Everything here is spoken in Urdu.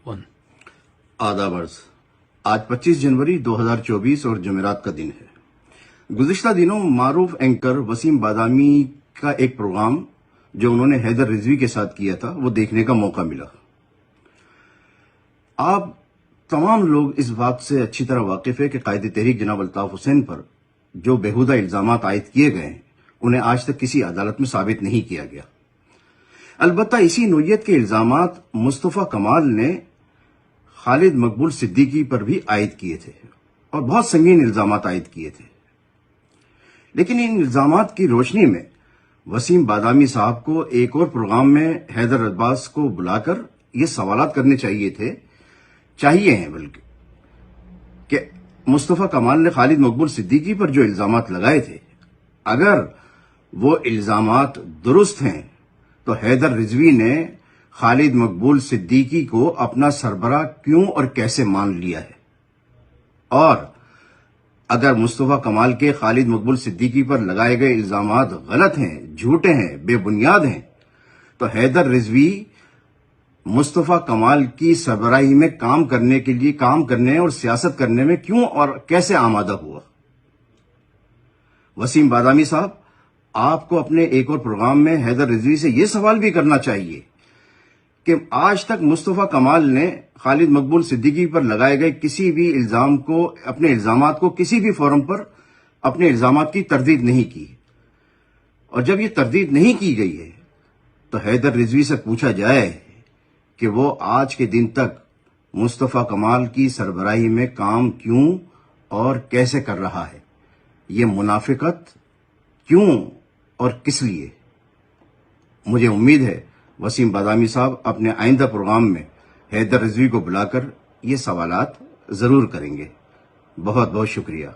ون آداب عرض۔ آج 25 جنوری 2024 اور جمعرات کا دن ہے۔ گزشتہ دنوں معروف اینکر وسیم بادامی کا ایک پروگرام جو انہوں نے حیدر رضوی کے ساتھ کیا تھا وہ دیکھنے کا موقع ملا۔ آپ تمام لوگ اس بات سے اچھی طرح واقف ہے کہ قائد تحریک جناب الطاف حسین پر جو بیہودہ الزامات عائد کیے گئے ہیں انہیں آج تک کسی عدالت میں ثابت نہیں کیا گیا۔ البتہ اسی نوعیت کے الزامات مصطفیٰ کمال نے خالد مقبول صدیقی پر بھی عائد کیے تھے اور بہت سنگین الزامات عائد کیے تھے، لیکن ان الزامات کی روشنی میں وسیم بادامی صاحب کو ایک اور پروگرام میں حیدر عباس کو بلا کر یہ سوالات کرنے چاہیے ہیں بلکہ کہ مصطفیٰ کمال نے خالد مقبول صدیقی پر جو الزامات لگائے تھے اگر وہ الزامات درست ہیں تو حیدر رضوی نے خالد مقبول صدیقی کو اپنا سربراہ کیوں اور کیسے مان لیا ہے، اور اگر مصطفیٰ کمال کے خالد مقبول صدیقی پر لگائے گئے الزامات غلط ہیں، جھوٹے ہیں، بے بنیاد ہیں، تو حیدر رضوی مصطفیٰ کمال کی سربراہی میں کام کرنے اور سیاست کرنے میں کیوں اور کیسے آمادہ ہوا؟ وسیم بادامی صاحب، آپ کو اپنے ایک اور پروگرام میں حیدر رضوی سے یہ سوال بھی کرنا چاہیے کہ آج تک مصطفیٰ کمال نے خالد مقبول صدیقی پر لگائے گئے کسی بھی اپنے الزامات کو کسی بھی فورم پر اپنے الزامات کی تردید نہیں کی، اور جب یہ تردید نہیں کی گئی ہے تو حیدر رضوی سے پوچھا جائے کہ وہ آج کے دن تک مصطفیٰ کمال کی سربراہی میں کام کیوں اور کیسے کر رہا ہے، یہ منافقت کیوں اور کس لیے؟ مجھے امید ہے وسیم بادامی صاحب اپنے آئندہ پروگرام میں حیدر رضوی کو بلا کر یہ سوالات ضرور کریں گے۔ بہت بہت شکریہ۔